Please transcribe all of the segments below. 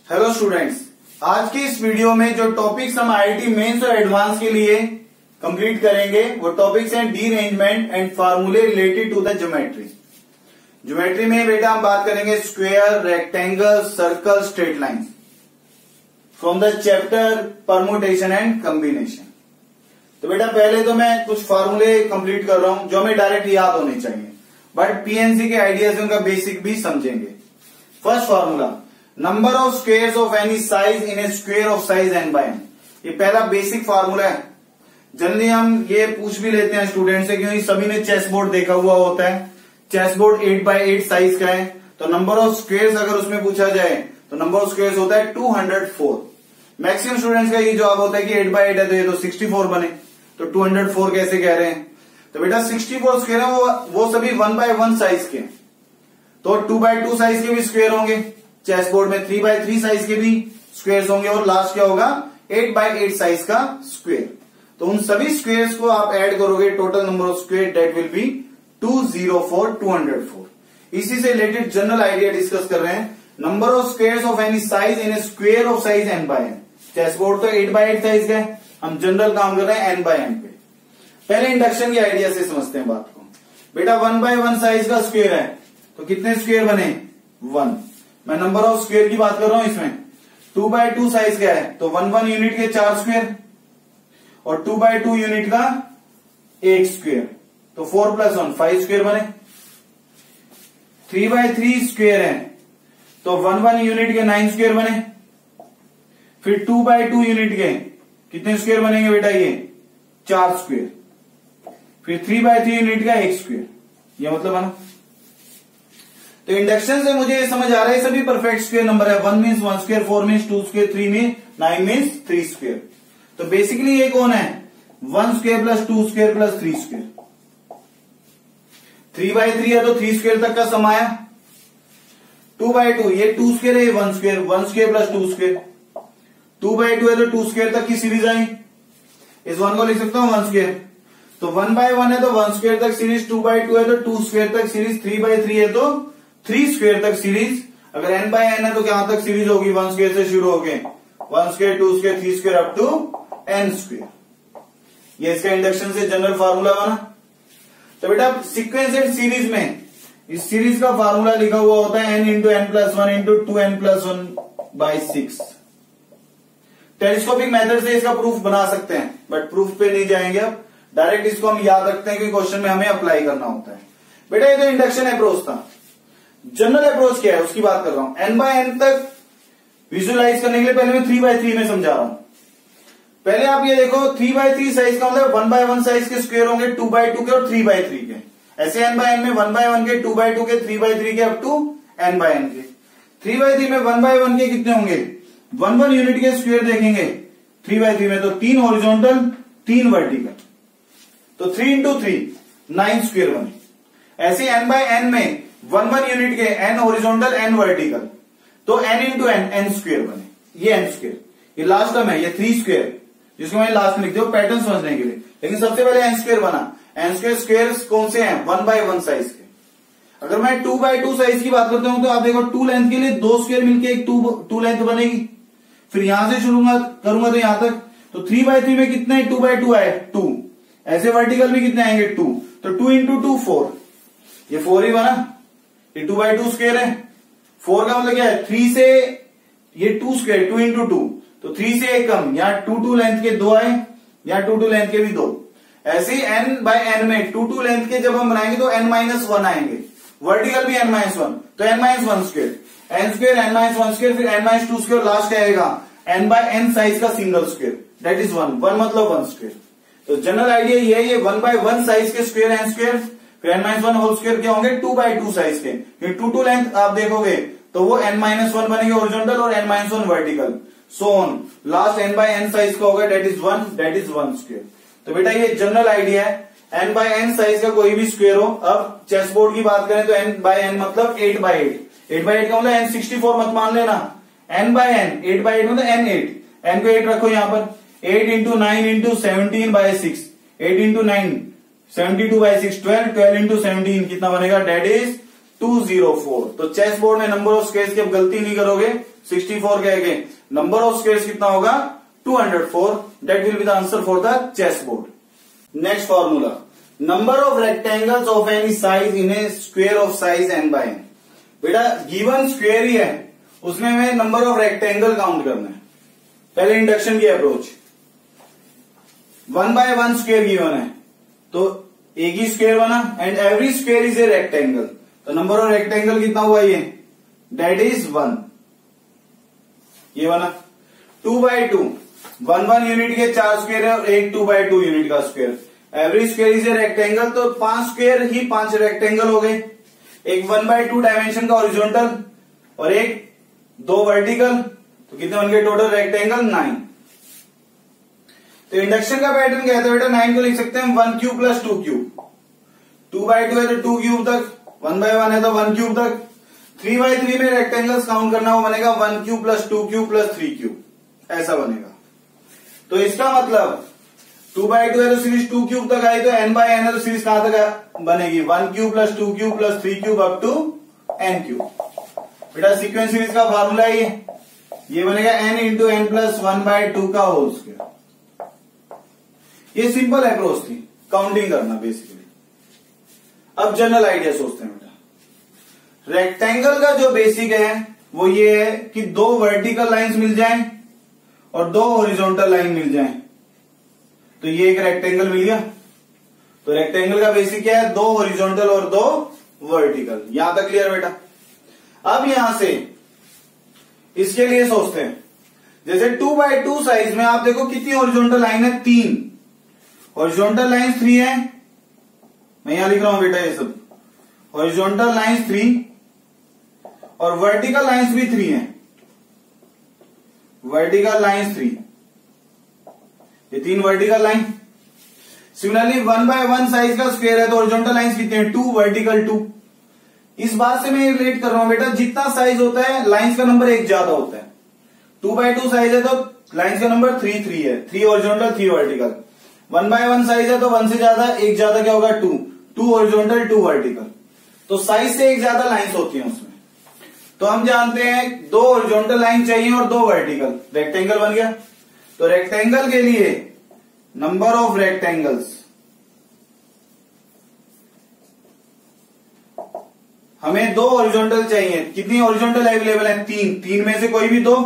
Hello students, आज की इस वीडियो में जो टॉपिक्स हम आईआईटी मेंस और एडवांस के लिए कंप्लीट करेंगे वो टॉपिक्स हैं डीअरेंजमेंट एंड फार्मूले related to the geometry. Geometry में बेटा हम बात करेंगे square, rectangle, circle, straight line from the chapter permutation and combination. तो बेटा पहले तो मैं कुछ फार्मूले कंप्लीट कर रहा हूं जो हमें डायरेक्ट याद होने चाहिए, बट पीएनसी के आइडियाज उनका बेसिक भी समझेंगे। First formula, number of squares of any size in a square of size n by n। ये पहला बेसिक फार्मूला है। जनरली हम ये पूछ भी लेते हैं स्टूडेंट से, क्योंकि सभी ने चेस बोर्ड देखा हुआ होता है। चेस बोर्ड 8 by 8 साइज का है, तो नंबर ऑफ स्क्वेयर्स अगर उसमें पूछा जाए तो नंबर ऑफ स्क्वेयर्स होता है 204। मैक्सिमम स्टूडेंट्स का ये जवाब होता है कि 8 by 8 है तो ये तो 64 बने, तो 204 कैसे कह रहे हैं। तो बेटा 64 स्क्वेयर है वो सभी 1 by 1 साइज के, तो 2 by 2 साइज के भी स्क्वेयर होंगे। चेस बोर्ड में 3 by 3 साइज के भी स्क्वेयर्स होंगे, और लास्ट क्या होगा 8 by 8 साइज का स्क्वेयर। तो उन सभी स्क्वेयर्स को आप ऐड करोगे, total number of square that will B 204। इसी से रिलेटेड जनरल आइडिया डिस्कस कर रहे हैं। Number of squares of any size in a square of size n by n। Chess board तो 8 by 8 साइज का है, हम जनरल काम कर रहे हैं n by n पे। पहले इंडक्शन के आइडिया से समझते हैं बात को। बेटा 1 by 1 साइज का स्क्वेयर है तो कितने स्क्वेयर बने 1। मैं नंबर ऑफ स्क्वेयर की बात कर रहा हूं इसमें। 2 by 2 साइज का है तो 1 यूनिट के 4 स्क्वेयर, और 2 by 2 यूनिट का 1 स्क्वेयर, तो 4 + 1 5 स्क्वेयर बने। 3 by 3 स्क्वेयर है तो 1 यूनिट के 9 स्क्वेयर बने। फिर 2 by 2 यूनिट के कितने स्क्वेयर बनेंगे बेटा, ये 4 स्क्वेयर। फिर 3 by 3 यूनिट का 1 स्क्वेयर, यह मतलब बना। तो इंडक्शन से मुझे ये समझ आ रहा है सभी परफेक्ट स्क्वेयर नंबर है। 1 means 1 square, 4 means 2 square, 3 means 9 means 3 square. तो बेसिकली ये कौन है 1 square plus 2 square plus 3 square. 3 by 3 है तो 3 स्क्वेयर तक का सम आया। 2 by 2 ये 2 स्क्वेयर है, ये 1 square, 1 square plus 2 square. 2 by 2 है तो 2 स्क्वेयर तक की सीरीज आई। इस 1 को लिख सकता हूं 1 स्क्वेयर। तो 1 by 1 है तो 1 स्क्वेयर तक सीरीज, 2 by 2 है तो 2 स्क्वेयर तक सीरीज, 3 by 3 है तो 3 स्क्वेयर तक सीरीज। अगर n by n है तो कहां तक सीरीज होगी, 1 स्क्वेयर से शुरू होके 1 square, 2 square, 3 square up to n square. ये इसका इंडक्शन से जनरल फार्मूला बना। तो बेटा सीक्वेंस एंड सीरीज में इस सीरीज का फार्मूला लिखा हुआ होता है n into n plus 1 into 2n plus 1 by 6। Telescopic method से इसका प्रूफ बना सकते हैं, बट प्रूफ पे नहीं जाएंगे अब, डायरेक्ट इसको हम याद रखते हैं कि क्वेश्चन में हमें अप्लाई करना होता है। बेटा ये तो इंडक्शन अप्रोच था। जनरल अप्रोच क्या है उसकी बात कर रहा हूं। n by n तक विजुअलाइज करने के लिए पहले मैं 3 by 3 में समझा रहा हूं। पहले आप ये देखो 3 by 3 साइज का मतलब 1 by 1 साइज के स्क्वायर होंगे, 2 by 2 के और 3 by 3 के। ऐसे n by n में 1 by 1 के, 2 by 2 के, 3 by 3 के up to n by n के। 3 by 3 में 1 by 1 के कितने होंगे 1 यूनिट के स्क्वायर देखेंगे 3 by 3 में, तो 3 हॉरिजॉन्टल 3 वर्टिकल, तो 3 इंटू 3 9 स्क्वेयर बने। ऐसे n by n में 1 यूनिट के n हॉरिजॉन्टल n वर्टिकल, तो n इंटू n स्क्वेयर बने। ये n स्क्वेयर, ये लास्ट टर्म है, ये 3 स्क्वेयर जिसको मैं लास्ट में लिखती हूँ पैटर्न समझने के लिए। लेकिन सबसे पहले n स्क्वेयर बना। n स्क्वेयर स्क्वेयर्स कौन से हैं 1 by 1 साइज के। अगर मैं 2 by 2 साइज की बात करता हूं तो आप देखो 2 लेंथ के लिए 2 स्क्वेयर मिलके एक 2 लेंथ बनेगी। फिर यहां से शुरू करूंगा तो यहां तक, तो 3 by 3 में कितने 2 by 2 आए 2। ऐसे वर्टिकल भी कितने आएंगे 2, तो 2 इंटू 2 4, ये 4 ही बना। ये 2 by 2 स्क्वेयर है। 4 का मतलब क्या है 3 से ये 2 स्क्वेयर, 2 इंटू 2, तो 3 से 1 कम, यहाँ 2 लेंथ के 2 आए, यहाँ 2 लेंथ के भी 2। ऐसे ही n by n में 2 लेंथ के जब हम बनाएंगे तो n - 1 आएंगे, वर्टिकल भी n - 1, तो n - 1 square, n square, n - 1 square, फिर n - 2 स्क्वेयर, लास्ट आएगा n by n साइज का सिंगल स्क्वेयर, दैट इज 1 मतलब 1 स्क्वेयर। तो जनरल आइडिया ये है, ये 1 by 1 साइज के स्क्वेयर n स्क्वेयर, फिर n - 1 होल स्क्वेयर क्या होंगे 2 by 2 साइज के। फिर 2 लेंथ आप देखोगे तो वो n - 1 बनेंगे हॉरिजॉन्टल और n - 1 vertical, so on. Last n by n size का होगा दैट इज 1 स्क्वेयर। तो बेटा ये जनरल आइडिया है, n by n साइज का कोई भी स्क्वेयर हो। अब चेस बोर्ड की बात करें तो n by n मतलब 8 by 8। 8 by 8 का मतलब n 64 मत मान लेना, n by n 8 by 8 मतलब n 8, n को 8 रखो यहां पर। 8 into 9 into 17 by 6, 8 into 9 72 by 6 12, 12 into 17 कितना बनेगा दैट इज 204। तो चेस बोर्ड में नंबर ऑफ स्क्वेयर्स की अब गलती नहीं करोगे, 64 कह के नंबर ऑफ स्क्वायर्स कितना होगा 204. That will be the answer for the chess board. Next formula, number of rectangles of any size in a square of size n by n. बेटा गिवन स्क्वायर ही है, उसमें हमें नंबर ऑफ रेक्टेंगल काउंट करना है. पहले induction की approach, 1 by 1 square given है तो एक ही स्क्वायर बना and every square is a rectangle. तो नंबर ऑफ रेक्टेंगल कितना हुआ ये, दैट इज 1. ये बना 2 by 2, 1 यूनिट के 4 स्क्वायर है और एक 2 by 2 यूनिट का square. Every square is a rectangle, तो 5 स्क्वायर ही 5 रेक्टेंगल हो गए. एक 1 by 2 डायमेंशन का हॉरिजॉन्टल और एक 2 वर्टिकल, तो कितने बन गए टोटल रेक्टेंगल 9. तो इंडक्शन का पैटर्न क्या है बेटा, 9 को लिख सकते हैं 1 क्यूब प्लस 2 क्यूब. 2 by 2 है तो 2 क्यूब तक, 1 by 1 है तो 1 क्यूब तक. 3 by 3 में रेक्टेंगल्स काउंट करना वो बनेगा 1 cube plus 2 cube plus 3 cube, ऐसा बनेगा. तो इसका मतलब 2 by 2 है तो सीरीज 2 क्यूब तक आई, तो n by n है तो सीरीज कहां तक बनेगी 1 cube plus 2 cube plus 3 cube up to n cube. बेटा सीक्वेंस सीरीज का फार्मूला ये बनेगा n into n plus 1 by 2 का होल स्क्वायर. ये सिंपल अप्रोच थी काउंटिंग करना बेसिकली. अब जनरल आइडिया सोचते हैं बेटा. रेक्टेंगल का जो बेसिक है वो ये है कि 2 वर्टिकल लाइंस मिल जाएं और 2 हॉरिजॉन्टल लाइन मिल जाएं, तो ये एक रेक्टेंगल मिल गया. तो रेक्टेंगल का बेसिक क्या है, 2 हॉरिजॉन्टल और 2 वर्टिकल. यहां तक क्लियर बेटा. अब यहां से इसके लिए सोचते हैं, जैसे 2 by 2 साइज में आप देखो कितनी हॉरिजॉन्टल लाइन है, 3. हॉरिजॉन्टल लाइन 3 है, मैं यहां लिख रहा हूं बेटा ये सब. हॉरिजॉन्टल लाइंस 3 और वर्टिकल लाइंस भी 3 है. वर्टिकल लाइंस 3, ये 3 vertical line. Similarly 1 by 1 size का स्क्वायर है तो हॉरिजॉन्टल लाइंस कितने हैं, 2, वर्टिकल 2. इस बात से मैं रिलेट कर रहा हूं बेटा, जितना साइज होता है लाइंस का नंबर एक ज्यादा होता है. 2 by 2 साइज है तो लाइंस का नंबर 3 है, 3 हॉरिजॉन्टल 3 वर्टिकल. 1 by 1 साइज है तो 1 से ज्यादा, एक ज्यादा क्या होगा 2 हॉरिजॉन्टल 2 वर्टिकल. तो साइज से एक ज्यादा लाइंस होती हैं उसमें. तो हम जानते हैं 2 हॉरिजॉन्टल लाइन चाहिए और 2 वर्टिकल, रेक्टेंगल बन गया. तो रेक्टेंगल के लिए नंबर ऑफ रेक्टेंगल्स, हमें 2 हॉरिजॉन्टल चाहिए. कितनी हॉरिजॉन्टल अवेलेबल है, 3 में से कोई भी 2.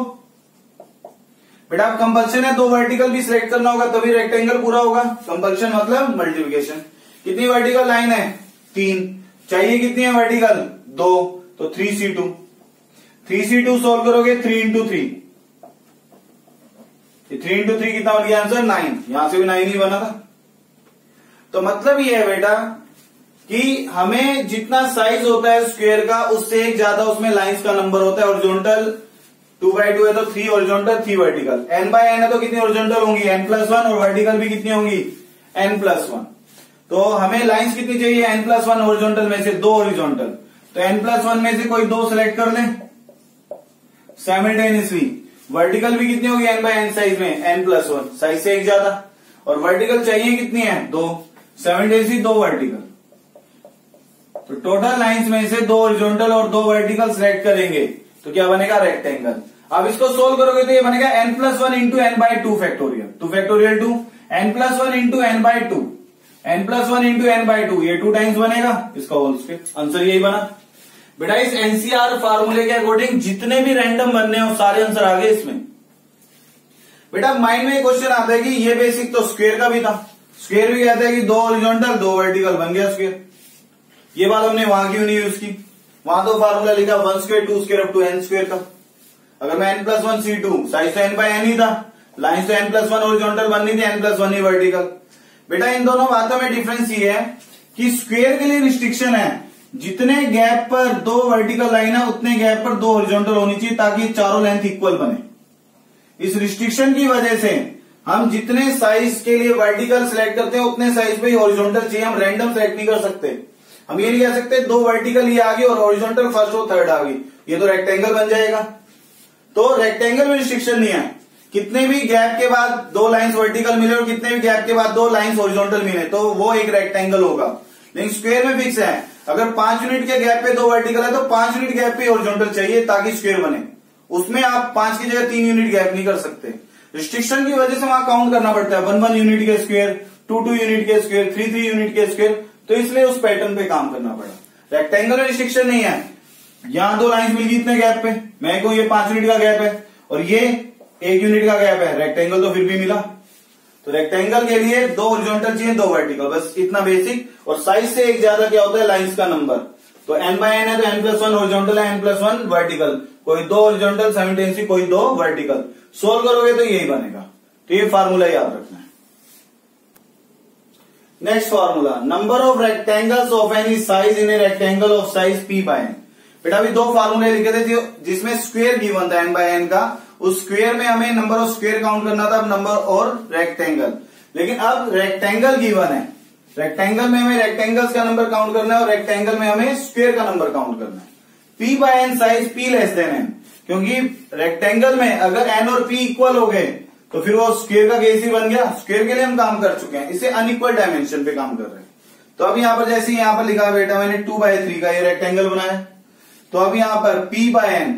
बेटा अब कंपल्शन है 2 वर्टिकल भी सिलेक्ट करना होगा तभी रेक्टेंगल पूरा होगा. कंपल्शन मतलब मल्टीप्लिकेशन. कितनी वर्टिकल लाइन है, 3. चाहिए कितनी है वर्टिकल, 2. तो 3c2. 3c2 सोल्व करोगे 3 इंटू 3. 3 इंटू 3 कितना हो गया आंसर, 9. यहां से भी 9 ही बना था. तो मतलब ये है बेटा कि हमें जितना साइज होता है स्क्वायर का उससे एक ज्यादा उसमें लाइंस का नंबर होता है. हॉरिजॉन्टल 2 by 2 है तो 3 horizontal 3 vertical. n by n है तो कितनी हॉरिजॉन्टल होंगी, n+1 और वर्टिकल भी कितनी होंगी, n+1. तो हमें लाइंस कितनी चाहिए, n+1 हॉरिजॉन्टल में से 2 हॉरिजॉन्टल. तो n+1 में से कोई 2 सिलेक्ट कर लें साइमल्टेनियसली. वर्टिकल भी कितनी होगी n by n साइज में, n+1, साइज से एक ज्यादा. और वर्टिकल चाहिए कितनी है, 2. Simultaneously 2 vertical. तो टोटल लाइंस में से 2 हॉरिजॉन्टल और 2 वर्टिकल सिलेक्ट करेंगे तो क्या बनेगा, रेक्टेंगल. अब इसको सोल्व करोगे तो ये बनेगा n+1 into n by 2 factorial. 2 factorial 2, n+1 into n by 2, n+1 into n by 2, ये 2 टाइम्स बनेगा इसका होल स्क्वायर. आंसर यही बना बेटा. इस एनसीआर फार्मूले के अकॉर्डिंग जितने भी रैंडम बनने हो सारे आंसर आ गए इसमें. बेटा माइंड में क्वेश्चन आता है कि ये बेसिक तो स्क्वायर का भी था. स्क्वायर भी कहता है कि 2 हॉरिजॉन्टल 2 वर्टिकल बन गया स्क्वायर. ये बात हमने वहां क्यों नहीं यूज की, वहां तो फार्मूला लिखा 1 square 2 square up to n square का. अगर मैं n+1 c2, साइज तो n by n ही था, लाइन तो n+1 हॉरिजॉन्टल बननी थी, n+1 ही वर्टिकल. बेटा इन दोनों बातों में डिफरेंस ये है कि स्क्वायर के लिए रिस्ट्रिक्शन है जितने गैप पर 2 वर्टिकल लाइन है उतने गैप पर 2 हॉरिजॉन्टल होनी चाहिए ताकि चारों लेंथ इक्वल बने. इस रिस्ट्रिक्शन की वजह से हम जितने साइज के लिए वर्टिकल सिलेक्ट करते हैं उतने साइज पे ही हॉरिजॉन्टल चाहिए. हम रैंडम सिलेक्ट नहीं कर सकते. हम ये नहीं कह सकते 2 वर्टिकल ये आ गई और हॉरिजॉन्टल फर्स्ट और थर्ड आ गई, ये तो रेक्टेंगल बन जाएगा. तो रेक्टेंगल में रिस्ट्रिक्शन नहीं है. कितने भी गैप के बाद 2 लाइंस वर्टिकल मिले और कितने भी गैप के बाद 2 लाइंस हॉरिजॉन्टल मिले तो वो एक रेक्टेंगल होगा. लेकिन स्क्वायर में फिक्स है, अगर 5 यूनिट के गैप पे 2 वर्टिकल है तो 5 यूनिट गैप पे हॉरिजॉन्टल चाहिए ताकि स्क्वायर बने. उसमें आप 5 की जगह 3 यूनिट गैप नहीं कर सकते। रिस्ट्रिक्शन की वजह से वहां काउंट करना पड़ता है 1 1 यूनिट के स्क्वायर, 2 2 यूनिट के स्क्वायर, 3 3 यूनिट के स्क्वायर, तो इसलिए उस पैटर्न पे काम करना पड़ा। रेक्टेंगल में रिस्ट्रिक्शन नहीं है, यहां 2 लाइन मिल गई इतने गैप पे, मैं कहूं ये 5 यूनिट का गैप है और ये 1 यूनिट का गैप है, रेक्टेंगल तो फिर भी मिला। तो रेक्टेंगल के लिए 2 हॉरिजॉन्टल चाहिए 2 वर्टिकल, बस इतना बेसिक। और साइज से एक ज्यादा क्या होता है, लाइंस का नंबर। तो n बाय n है तो n+1 हॉरिजॉन्टल है, n+1 वर्टिकल, कोई 2 हॉरिजॉन्टल साइमल्टेनियसली, कोई 2 वर्टिकल। सोल्व करोगे तो यही बनेगा। तो ये फार्मूला याद रखना है। Next formula, number of rectangles of any size in a rectangle of size p by n। बेटा अभी 2 फार्मूले लिखे थे जिसमें स्क्वायर गिवन था n बाय n का, उस स्क्वायर में हमें नंबर ऑफ स्क्वायर काउंट करना था, अब नंबर और रेक्टेंगल। लेकिन अब रेक्टेंगल गिवन है, रेक्टेंगल में हमें रेक्टेंगल्स का नंबर काउंट करना है और रेक्टेंगल में हमें स्क्वायर का नंबर काउंट करना है। p by n size p less than n, क्योंकि रेक्टेंगल में अगर n और p इक्वल हो गए तो फिर वो स्क्वायर का केस ही बन गया। स्क्वायर के लिए हम काम कर चुके हैं, इसे अनइक्वल डायमेंशन पे काम कर रहे हैं। तो अब यहां पर जैसे यहां पर लिखा है बेटा मैंने 2/3 का ये रेक्टेंगल बनाया, तो अब यहां पर p बाय n,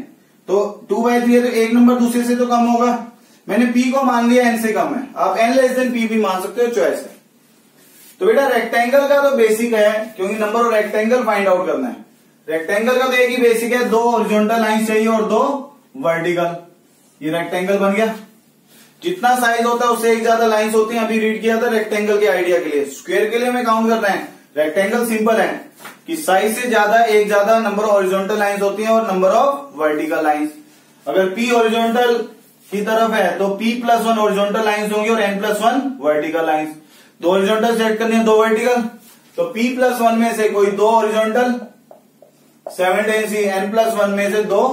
तो 2/3 है तो एक नंबर दूसरे से तो कम होगा, मैंने p को मान लिया n से कम है, आप n लेस देन p भी मान सकते हो, चॉइस है। तो बेटा रेक्टेंगल का तो बेसिक है, क्योंकि number of rectangle find out करना है। रेक्टेंगल का तो एक ही बेसिक है, 2 हॉरिजॉन्टल लाइन चाहिए और 2 वर्टिकल, ये रेक्टेंगल बन गया। जितना साइज होता है उससे एक ज्यादा लाइंस होती हैं, अभी रीड किया था रेक्टेंगल के आइडिया के लिए। स्क्वायर के लिए हमें काउंट करना है, रेक्टेंगल सिंपल है कि साइज से ज्यादा एक ज्यादा नंबर ऑफ हॉरिजॉन्टल लाइंस होती हैं और नंबर ऑफ वर्टिकल लाइंस। अगर p हॉरिजॉन्टल की तरफ है तो p+1 हॉरिजॉन्टल लाइंस होंगी और n+1 vertical lines. 2 horizontal set करनी है 2 वर्टिकल, तो p+1 में से कोई 2 हॉरिजॉन्टल, साइमल्टेनियसली n+1 में से 2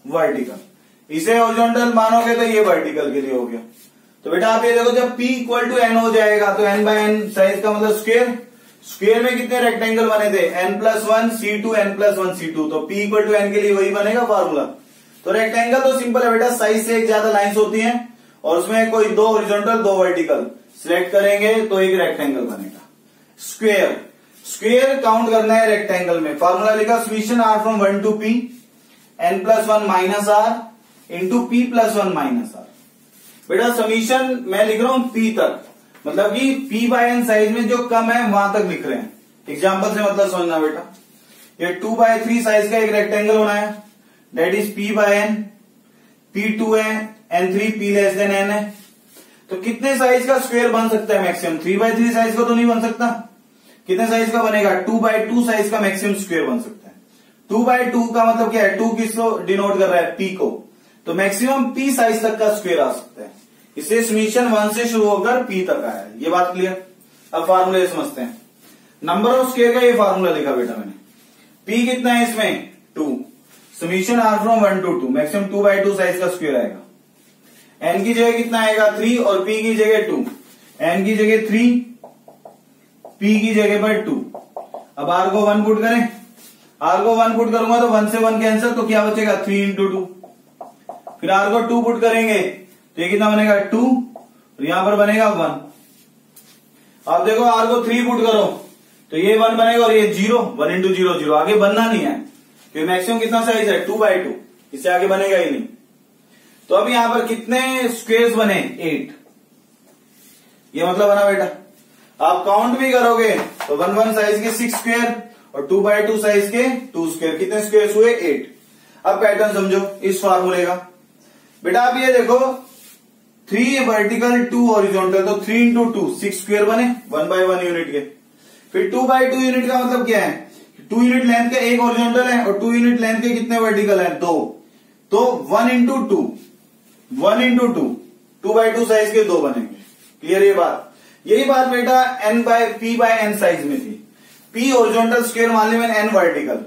वर्टिकल। इसे हॉरिजॉन्टल मानोगे तो ये वर्टिकल के लिए हो गया। तो बेटा आप ये देखो, जब p इक्वल टू n हो जाएगा तो n बाय n साइज का मतलब स्क्वायर, स्क्वायर में कितने रेक्टेंगल बने थे, n+1 c2 n+1 c2, तो p इक्वल टू n के लिए वही बनेगा फार्मूला। तो रेक्टेंगल तो सिंपल है बेटा, साइज से एक ज्यादा लाइंस होती हैं और उसमें कोई 2 हॉरिजॉन्टल 2 वर्टिकल सिलेक्ट करेंगे तो एक रेक्टेंगल बनेगा। स्क्वायर, स्क्वायर काउंट करना है रेक्टेंगल में, फार्मूला लिखा summation r from 1 to p n+1 minus r into p+1 minus r। बेटा समीशन मैं लिख रहा हूं p तक, मतलब कि p बाय n साइज में जो कम है वहां तक लिख रहे हैं। एग्जाम्पल से मतलब समझना बेटा, ये 2/3 साइज का एक रेक्टेंगल होना है, that is p by n, p2 है, n3 p less than n है। तो कितने साइज का स्क्वायर बन सकता है मैक्सिमम, 3/3 साइज का तो नहीं बन सकता, कितने साइज का बनेगा, 2/2 साइज का मैक्सिमम स्क्वायर बन सकता है। 2/2 का मतलब क्या है, 2 किसको डिनोट कर रहा है, p को, तो मैक्सिमम p साइज तक का स्क्वायर आ सकता है। इससे समीशन 1 से शुरू होकर p तक आया है, ये बात क्लियर। अब फार्मूले समझते हैं। नंबर ऑफ स्क्वायर का ये फार्मूला लिखा बेटा मैंने, p कितना है इसमें 2, summation r from 1 to 2, maximum 2/2 size का स्क्वायर आएगा। n की जगह कितना आएगा 3 और p की जगह 2, n की जगह 3, p की जगह पर 2। अब r को 1 पुट करें, r को 1 पुट करूंगा तो 1 से 1 कैंसिल, तो क्या बचेगा 3 इंटू 2। फिर r को 2 पुट करेंगे तो ये कितना बनेगा 2 और यहां पर बनेगा 1। अब देखो r को 3 पुट करो तो ये 1 बनेगा और ये 0, 1 इंटू 0 0, आगे बनना नहीं है क्योंकि मैक्सिमम कितना साइज है 2/2, इससे आगे बनेगा ही नहीं। तो अब यहां पर कितने स्क्वेयर्स बने 8, ये मतलब बना बेटा। आप काउंट भी करोगे तो 1 1 साइज के 6 स्क्वायर और 2/2 साइज के 2 स्क्वायर, कितने स्क्वायर हुए 8। अब पैटर्न समझो इस फार्मूले का बेटा, आप ये देखो 3 वर्टिकल 2 हॉरिजॉन्टल, तो 3 इंटू 2 6 स्क्वायर बने 1/1 यूनिट के। फिर 2/2 यूनिट का मतलब क्या है, 2 यूनिट लेंथ के एक हॉरिजॉन्टल है और 2 यूनिट लेंथ के कितने वर्टिकल है 2, तो 1 इंटू 2, 1 इंटू 2, 2/2 साइज के 2 बनेंगे। क्लियर ये बात, यही बात बेटा p बाय n साइज में थी। p हॉरिजॉन्टल स्क्वायर मान ली मैंने n वर्टिकल,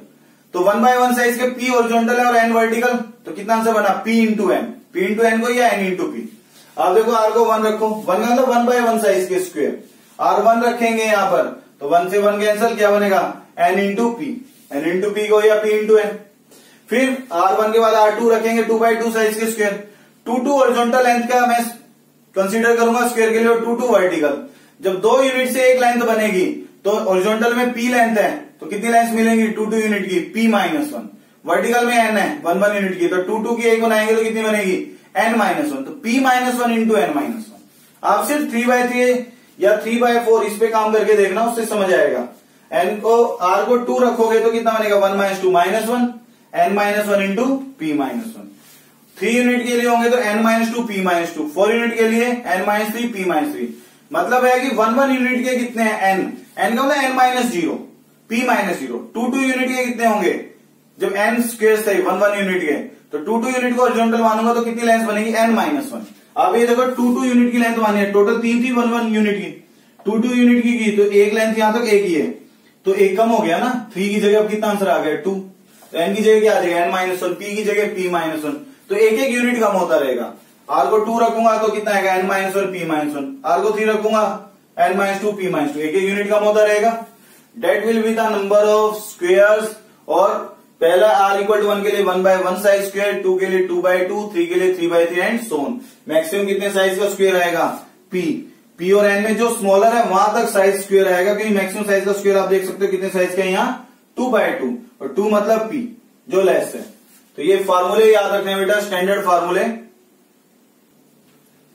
तो 1/1 साइज के p हॉरिजॉन्टल है और n वर्टिकल, तो कितना आंसर बना p into n, p into n को या n इंटू p। आप देखो r को 1 रखो, 1 का मतलब 1/1 साइज के स्क्वायर, r1 रखेंगे यहां पर तो 1 से 1 कैंसिल, क्या बनेगा n into p, n into p को या p इंटू n। फिर r1 के बाद r2 रखेंगे 2/2 साइज के स्क्वायर, 2 हॉरिजॉन्टल लेंथ का मैं कंसीडर करूंगा स्क्वायर के लिए और 2 वर्टिकल। जब 2 यूनिट से एक लेंथ बनेगी तो हॉरिजॉन्टल में p लेंथ है तो कितनी लेंथ मिलेंगी 2 यूनिट की, p-1, वर्टिकल में n है 1 1 यूनिट की, तो 2 2 की एक बनाएंगे तो कितनी बनेगी n-1, तो p-1 इंटू n-1। आप सिर्फ 3/3 या 3/4 इस पे काम करके देखना, उससे समझ आएगा। n को r को 2 रखोगे तो कितना बनेगा 1 - 2 -1 n-1 इंटू p-1। 3 यूनिट के लिए होंगे तो n-2 p-2, 4 यूनिट के लिए n-3 p-3। मतलब है कि 1 1 यूनिट के कितने हैं n का मतलब n-0 p-0। 2 2 यूनिट के कितने होंगे, जब n स्क्वायर थे 1 1 यूनिट के, तो 2 2 यूनिट को हॉरिजॉन्टल मानूंगा तो कितनी लेंथ बनेगी n-1। अब ये देखो 2 2 यूनिट की लेंथ मानी है, टोटल 3 थी 1 1 यूनिट की, 2 2 यूनिट की तो एक लेंथ यहां तक एक ही है, तो एक कम हो गया ना, 3 की जगह अब कितना आंसर आ गया 2, तो n की जगह क्या आ जाएगा n-1, p की जगह p-1, तो एक एक यूनिट कम होता रहेगा। r को 2 रखूंगा तो कितना आएगा n-1 p-1, r को 3 रखूंगा n-2 p-2, एक एक यूनिट कम होता रहेगा। That will be the number of squares, और पहला r = 1 के लिए 1/1 साइज स्क्वायर, 2 के लिए 2/2, 3 के लिए 3/3 एंड सो ऑन। मैक्सिमम कितने साइज का स्क्वायर आएगा p और n में जो स्मॉलर है वहां तक साइज स्क्वायर आएगा, क्योंकि मैक्सिमम साइज का स्क्वायर आप देख सकते हो कितने साइज का है यहाँ 2/2, और 2 मतलब p जो लेस है। तो ये फार्मूले याद रखने बेटा, स्टैंडर्ड फार्मूले।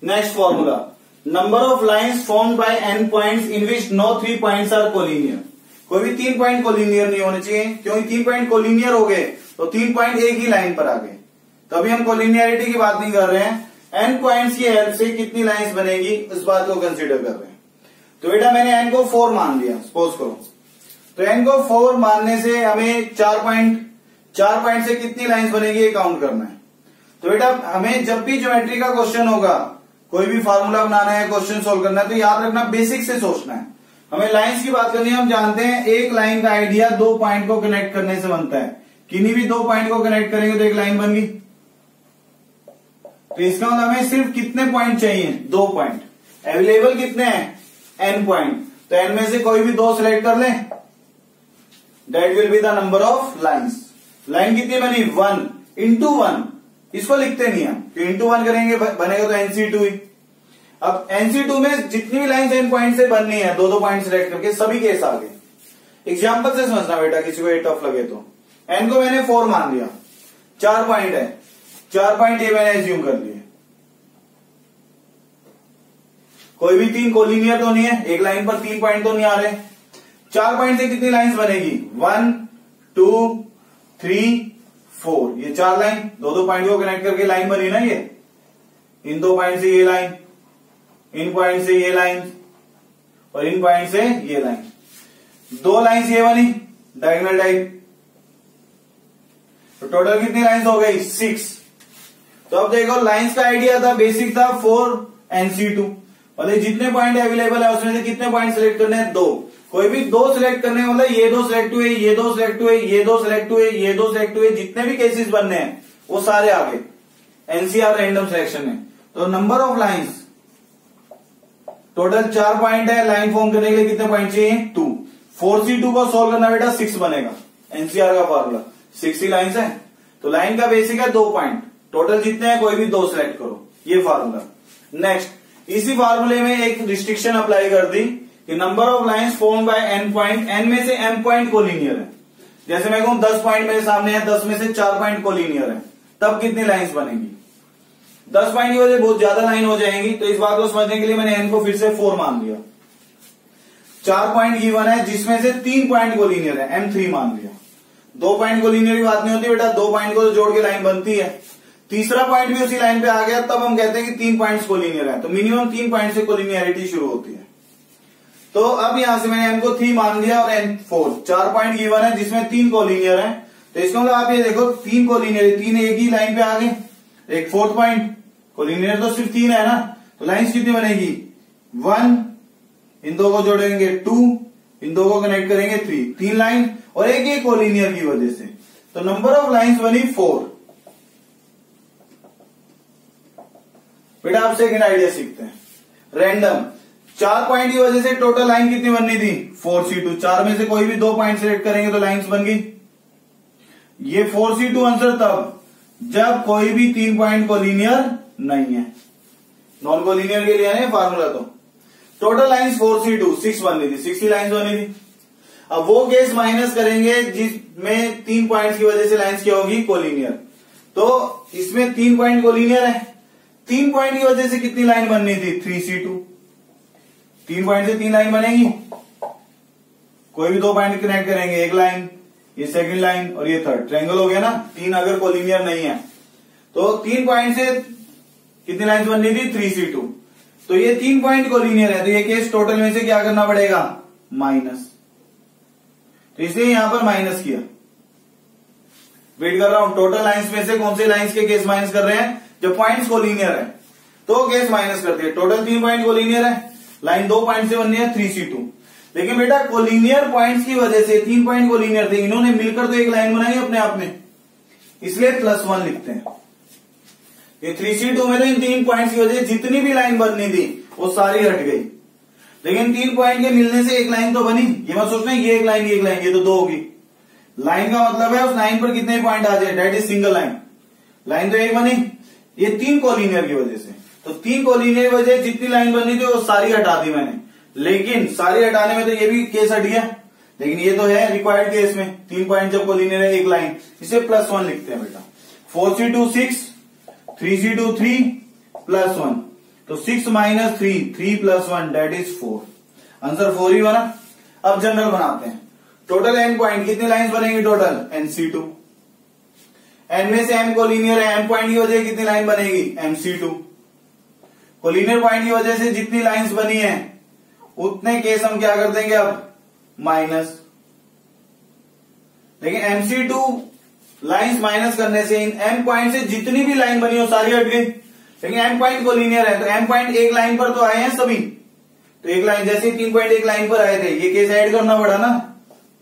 Next formula, number of lines formed by n points in which no 3 points are collinear. कोई भी 3 पॉइंट कोलिनियर नहीं होने चाहिए, क्योंकि 3 पॉइंट कोलिनियर हो गए तो 3 पॉइंट एक ही लाइन पर आ गए। तो अभी हम कोलिनियरिटी की बात नहीं कर रहे हैं, n पॉइंट्स की हेल्प से कितनी लाइंस बनेगी इस बात को कंसीडर कर रहे हैं। तो बेटा मैंने n को 4 मान लिया, सपोज करो, तो n को 4 मानने से हमें 4 पॉइंट से कितनी लाइंस बनेगी ये काउंट करना है। तो बेटा हमें जब भी ज्योमेट्री का क्वेश्चन होगा, कोई भी फार्मूला बनाना है, क्वेश्चन सोल्व करना है, तो याद रखना बेसिक से सोचना है। हमें लाइंस की बात करनी है, हम जानते हैं एक लाइन का आइडिया 2 पॉइंट को कनेक्ट करने से बनता है। किन्हीं भी 2 पॉइंट को कनेक्ट करेंगे तो एक लाइन बन गई। तो इसका मतलब हमें सिर्फ कितने पॉइंट चाहिए 2 पॉइंट, अवेलेबल कितने हैं n पॉइंट, तो n में से कोई भी 2 सिलेक्ट कर लें, that will be the number of lines. Line कितनी बनी 1 इंटू 1, इसको लिखते नहीं हम, तो इंटू 1 करेंगे बनेगा तो NC2 ही। अब NC2 में जितनी भी लाइन n पॉइंट से बननी है 2 पॉइंट सिलेक्ट करके सभी केस आ गए। एग्जाम्पल से समझना बेटा, किसी को ये टफ लगे तो। n को मैंने 4 मान लिया, 4 पॉइंट है, 4 पॉइंट ये मैंने एज्यूम कर लिए। कोई भी 3 कोलिनियर तो नहीं है, एक लाइन पर 3 पॉइंट तो नहीं आ रहे। 4 पॉइंट से कितनी लाइंस बनेगी 1 2 3 4, ये 4 लाइन 2 पॉइंट को कनेक्ट करके लाइन बनी ना ये। इन 2 पॉइंट से ये लाइन, इन पॉइंट से ये लाइन, और इन पॉइंट से ये लाइन, 2 लाइंस ये बनी डायगोनल टाइप। तो टोटल कितनी लाइंस हो गई 6। तो अब देखो लाइंस का आइडिया था, बेसिक था 4 NC2, मतलब जितने पॉइंट अवेलेबल है उसमें से कितने पॉइंट सिलेक्ट करने हैं 2। कोई भी 2 सिलेक्ट करने मतलब ये 2 सिलेक्ट हुए, ये 2 सिलेक्ट हुए, ये 2 सिलेक्ट हुए, ये 2 सिलेक्ट हुए, जितने भी केसेस बनने हैं वो सारे आ गए NCR रैंडम सिलेक्शन में। तो number of lines total 4 point है, लाइन फॉर्म करने के लिए कितने पॉइंट चाहिए 2। 4C2 को सोल्व करना बेटा 6 बनेगा, NCR का फॉर्मूला 6 ही लाइंस है। तो लाइन का बेसिक है 2 पॉइंट, टोटल जितने हैं कोई भी 2 सिलेक्ट करो, ये फॉर्मूला। नेक्स्ट, इसी फॉर्मूले में एक रिस्ट्रिक्शन अप्लाई कर दी कि number of lines form by n point, n में से m पॉइंट कोलिनियर है। जैसे मैं कहूं 10 पॉइंट मेरे सामने है, 10 में से 4 पॉइंट कोलिनियर है, तब कितनी लाइंस बनेगी। 10 पॉइंट की वजह बहुत ज्यादा लाइन हो जाएंगी, तो इस बात को समझने के लिए मैंने n को फिर से 4 मान लिया। 4 पॉइंट गिवन है जिसमें से 3 पॉइंट कोलिनियर है, M3 मान लिया। 2 पॉइंट कोलिनियर की बात नहीं होती बेटा, 2 पॉइंट को तो जोड़ के लाइन बनती है। तीसरा पॉइंट भी उसी लाइन पे आ गया, तब हम कहते हैं कि 3 पॉइंट्स कोलिनियर है। तो मिनिमम 3 पॉइंट से कोलिनियरिटी शुरू होती है। तो अब यहां से मैंने n को 3 मान लिया और n 4, 4 पॉइंट गिवन है जिसमें 3 कोलिनियर है। तो इसका मतलब आप ये देखो 3 कोलिनियर, 3 एक ही लाइन पे आ गए, एक 4th पॉइंट कोलिनियर तो सिर्फ 3 है ना। तो लाइंस कितनी बनेगी 1, इन 2 को जोड़ेंगे 2, इन 2 को कनेक्ट करेंगे 3 लाइन, और एक ही कोलिनियर की वजह से। तो नंबर ऑफ लाइंस बनी 4। बेटा आप सेकंड आइडिया सीखते हैं, रैंडम। 4 पॉइंट की वजह से टोटल लाइन कितनी बननी थी 4C2, 4 में से कोई भी 2 पॉइंट सिलेक्ट करेंगे तो लाइंस बन गई। ये 4C2 आंसर तब जब कोई भी 3 पॉइंट कोलिनियर नहीं है, नॉन कोलिनियर के लिए है फार्मूला। तो टोटल लाइंस 4C2 6 बननी थी, 6 ही लाइंस बनी थी। अब वो केस माइनस करेंगे जिसमें 3 पॉइंट्स की वजह से लाइंस क्या होगी, कोलिनियर। तो इसमें 3 पॉइंट कोलिनियर है, 3 पॉइंट की वजह से कितनी लाइन बननी थी, 3C2। 3 पॉइंट से 3 लाइन बनेगी, कोई भी 2 पॉइंट कनेक्ट करेंगे, एक लाइन, ये सेकंड लाइन और ये थर्ड, ट्रायंगल हो गया ना। 3 अगर कोलिनियर नहीं है तो 3 पॉइंट से कितनी लाइन बननी थी, 3C2। तो ये 3 पॉइंट कोलिनियर है, तो ये केस टोटल में से क्या करना पड़ेगा, माइनस। तो इसलिए यहां पर माइनस किया। वेट कर रहा हूं, टोटल लाइंस में से कौन से लाइंस के केस माइनस कर रहे हैं, जब पॉइंट्स कोलिनियर है तो केस माइनस करते हैं। टोटल 3 पॉइंट कोलिनियर है, लाइन 2 पॉइंट से बननी है 3C2। लेकिन बेटा कोलिनियर पॉइंट्स की वजह से 3 पॉइंट कोलिनियर थे, इन्होंने मिलकर तो एक लाइन बनाई अपने आप में, इसलिए +1 लिखते हैं। ये 3C2 में तो इन 3 पॉइंट्स की वजह से जितनी भी लाइन बननी थी वो सारी हट गई, लेकिन 3 पॉइंट के मिलने से एक लाइन तो बनी। ये मत सोचना ये एक लाइन, ये एक लाइन, ये तो 2 होगी। लाइन का मतलब है उस लाइन पर कितने पॉइंट आ जाए, that is single line. Line तो एक बनी, ये 3 कोलिनियर की वजह से। तो 3 कोलिनियर की वजह जितनी लाइन बनी थी वो सारी हटा दी मैंने, लेकिन सारी हटाने में तो ये भी केस हट गया, लेकिन ये तो है रिक्वायर्ड केस में 3 पॉइंट जब कोलिनियर है एक लाइन, इसे +1 लिखते हैं बेटा। 4C2 6, 3C2 3 +1, तो 6 - 3, 3 + 1 डेट इज 4। आंसर 4 ही बना। अब जनरल बनाते हैं। टोटल n पॉइंट, कितनी लाइंस बनेंगी टोटल, NC2। n में से m कोलिनियर है, m पॉइंट की वजह से कितनी लाइन बनेगी, MC2। कोलिनियर पॉइंट की वजह से जितनी लाइंस बनी है उतने केस हम क्या कर देंगे अब, माइनस। लेकिन MC2 लाइंस माइनस करने से इन m पॉइंट से जितनी भी लाइन बनी हो सारी हट गई, लेकिन m पॉइंट कोलिनियर है तो m पॉइंट एक लाइन पर तो आए हैं सभी, तो एक लाइन जैसे 3 पॉइंट एक लाइन पर आए थे, ये केस ऐड करना पड़ा ना,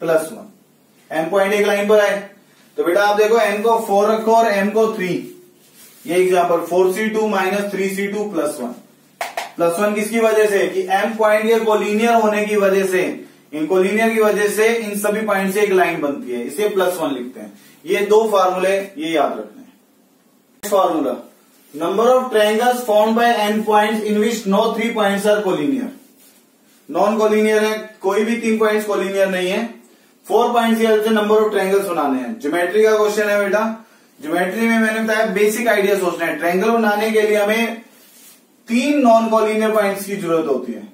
+1। m पॉइंट एक लाइन पर आए तो बेटा आप देखो n को 4 रखो और m को 3, ये एग्जांपल 4C2 - 3C2 +1। +1 किसकी वजह से, कि m पॉइंट के कोलिनियर होने की वजह से, इन कोलिनियर की वजह से इन सभी पॉइंट से एक लाइन बनती है, इसे +1 लिखते हैं। ये 2 फार्मूले ये याद रखने हैं। Formula, number of triangles formed by n points in which no 3 points are collinear. Non collinear है, कोई भी 3 पॉइंट्स कोलिनियर नहीं है। 4 पॉइंट्स की हेल्प से नंबर ऑफ ट्रायंगल्स बनाने हैं। ज्योमेट्री का क्वेश्चन है बेटा। ज्योमेट्री में मैंने बताया बेसिक आइडिया सोचना है। ट्रायंगल बनाने के लिए हमें 3 नॉन कोलिनियर पॉइंट्स की जरूरत होती है।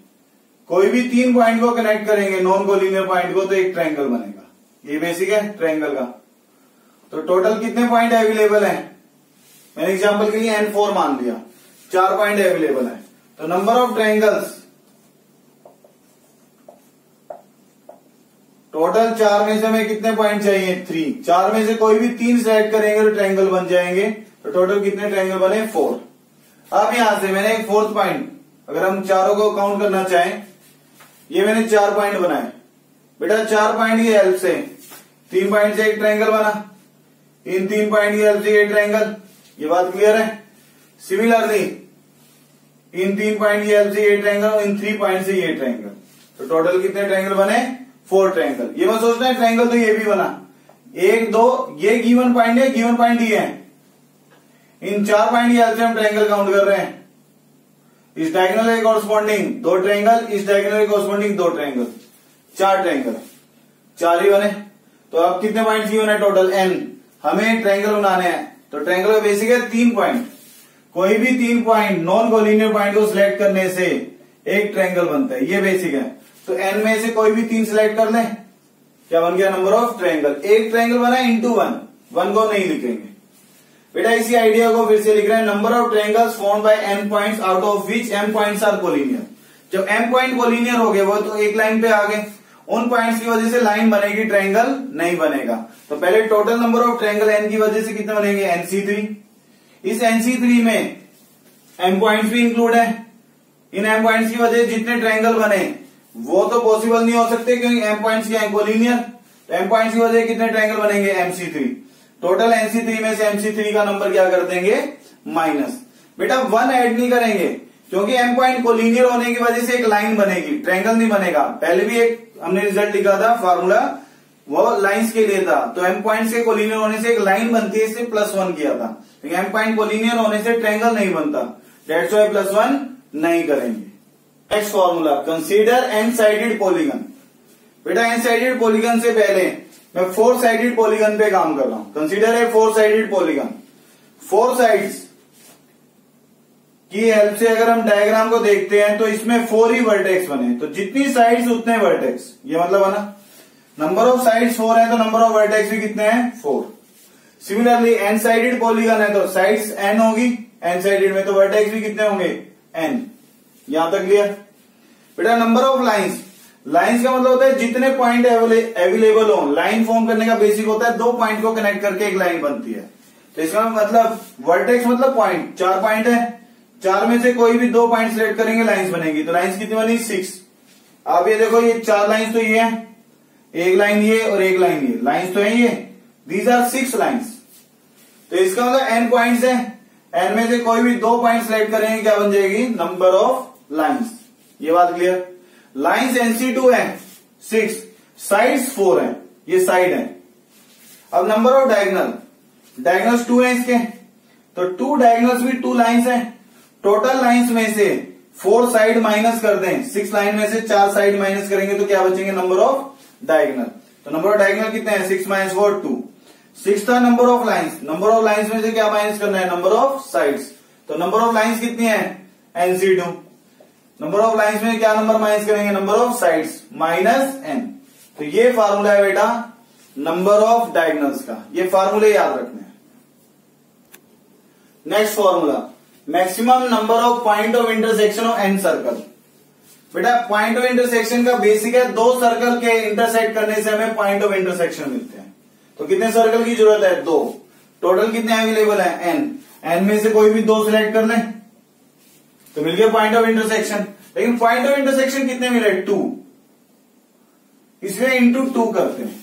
कोई भी 3 पॉइंट को कनेक्ट करेंगे नॉन कोलिनियर पॉइंट को तो एक ट्रायंगल बनेगा। ये बेसिक है ट्रायंगल का। तो टोटल कितने पॉइंट अवेलेबल है, मैंने एग्जांपल के लिए N4 मान लिया, 4 पॉइंट अवेलेबल है। तो नंबर ऑफ ट्रायंगल्स टोटल 4 में से हमें कितने पॉइंट चाहिए, 3। 4 में से कोई भी 3 सेलेक्ट करेंगे तो ट्रायंगल बन जाएंगे। तो टोटल कितने ट्रायंगल बने, 4। अब यहां से मैंने एक 4th पॉइंट, अगर हम चारों को काउंट करना चाहें, ये मैंने 4 पॉइंट बनाए बेटा। 4 पॉइंट की हेल्प से 3 पॉइंट से एक ट्रायंगल बना, इन 3 पॉइंट की हेल्प से ये ट्रायंगल। ये बात क्लियर है। सिमिलरली इन 3 पॉइंट की हेल्प से ये ट्रायंगल, इन 3 पॉइंट से ये ट्रायंगल। तो टोटल कितने ट्रायंगल बने, 4 ट्रायंगल। ये मत सोचना है ट्रायंगल तो ये भी बना, 1 2 ये गिवन पॉइंट है, गिवन पॉइंट ये है। इन 4 पॉइंट की हेल्प से हम ट्रायंगल काउंट कर रहे हैं। इस डायगोनल के कॉरस्पॉन्डिंग 2 ट्रायंगल, इस डायगोनल के कॉरस्पॉन्डिंग 2 ट्रायंगल, 4 ट्रायंगल, 4 ही बने। तो अब कितने पॉइंट गिवन है टोटल, n। हमें ट्रायंगल बनाने हैं तो ट्रायंगल का बेसिक है 3 पॉइंट। कोई भी 3 पॉइंट नॉन कोलिनियर पॉइंट को सिलेक्ट करने से एक ट्रायंगल बनता है, ये बेसिक है। तो n में से कोई भी 3 सिलेक्ट कर लें, क्या बन गया, नंबर ऑफ ट्रायंगल। एक ट्रायंगल बना इंटू 1 को नहीं लिखेंगे बेटा। इसी आइडिया को फिर से लिख रहे हैं, number of triangles formed by n points out of which m points are collinear. जब m पॉइंट कोलिनियर हो गए वो तो एक लाइन पे आ गए, उन पॉइंट्स की वजह से लाइन बनेगी, ट्रायंगल नहीं बनेगा। तो पहले total number of triangle n की वजह से कितने बनेंगे, NC3। इस NC3 में m पॉइंट्स भी इंक्लूड है। इन m पॉइंट्स की वजह से जितने ट्रायंगल बने वो तो पॉसिबल नहीं हो सकते क्योंकि m पॉइंट्स क्या है, कोलिनियर। तो m पॉइंट्स की वजह से कितने ट्रायंगल बनेंगे, MC3। टोटल NC3 में से MC3 का नंबर क्या कर देंगे, माइनस। बेटा 1 ऐड नहीं करेंगे क्योंकि m पॉइंट कोलिनियर होने की वजह से एक लाइन बनेगी, ट्रायंगल नहीं बनेगा। पहले भी एक हमने रिजल्ट लिखा था फार्मूला, वो लाइंस के लिए था। तो m पॉइंट से कोलिनियर होने से एक लाइन बनती है, इसे +1 किया था। लेकिन m पॉइंट कोलिनियर होने से ट्रायंगल नहीं बनता, दैट्स व्हाई +1 नहीं करेंगे। Next formula, consider n sided polygon. बेटा एन साइडेड पॉलीगन से पहले मैं 4 साइडेड पॉलीगन पे काम कर रहा हूं। कंसीडर है 4 साइडेड पॉलीगन। 4 साइड्स की हेल्प से अगर हम डायग्राम को देखते हैं तो इसमें 4 ही वर्टेक्स बने, तो जितनी साइड्स उतने वर्टेक्स, ये मतलब है ना, नंबर ऑफ साइड्स 4 है तो नंबर ऑफ वर्टेक्स भी कितने हैं 4। सिमिलरली एन साइडेड पॉलीगन है तो साइड्स n होगी, एन साइडेड में तो वर्टेक्स भी कितने होंगे n। यहां तक क्लियर। बेटा नंबर ऑफ लाइंस, लाइंस का मतलब होता है जितने पॉइंट अवेलेबल हो। लाइन फॉर्म करने का बेसिक होता है 2 पॉइंट को कनेक्ट करके एक लाइन बनती है, तो इसका मतलब वर्टेक्स मतलब पॉइंट, 4 पॉइंट है, 4 में से कोई भी 2 पॉइंट सिलेक्ट करेंगे लाइंस बनेगी। तो लाइंस कितनी बनी 6। आप ये देखो ये 4 लाइंस तो ये है, एक लाइन ये और एक लाइन ये, लाइंस तो है ये, दीज आर 6 लाइंस। तो इसका मतलब n पॉइंट्स है, n में से कोई भी 2 पॉइंट सिलेक्ट करेंगे क्या बन जाएगी नंबर ऑफ लाइंस। ये बात क्लियर। लाइंस NC2 है 6, साइड्स 4 है, ये साइड है। अब नंबर ऑफ डायगोनल, डायगोनल्स 2 है इसके, तो 2 डायगोनल्स भी 2 लाइंस है। टोटल लाइंस में से 4 साइड माइनस कर दें, 6 लाइन में से 4 साइड माइनस करेंगे तो क्या बचेंगे नंबर ऑफ डायगोनल। तो नंबर ऑफ डायगोनल कितने हैं 6 - 4 2। 6 था number of lines, number of lines में से क्या माइनस करना है नंबर ऑफ साइड्स। तो नंबर ऑफ लाइंस कितनी है NC2। नंबर ऑफ लाइंस में क्या नंबर माइनस करेंगे नंबर ऑफ साइड्स -n। तो ये फार्मूला है बेटा नंबर ऑफ डायगोनल्स का, ये फार्मूले याद रखने हैं। Next formula, maximum number of point of intersection of n circle. बेटा पॉइंट ऑफ इंटरसेक्शन का बेसिक है 2 सर्कल के इंटरसेक्ट करने से हमें पॉइंट ऑफ इंटरसेक्शन मिलते हैं। तो कितने सर्कल की जरूरत है 2, टोटल कितने अवेलेबल है n में से कोई भी 2 सिलेक्ट कर लें तो मिल गया पॉइंट ऑफ इंटरसेक्शन। लेकिन पॉइंट ऑफ इंटरसेक्शन कितने मिले 2, इसलिए इंटू 2 करते हैं।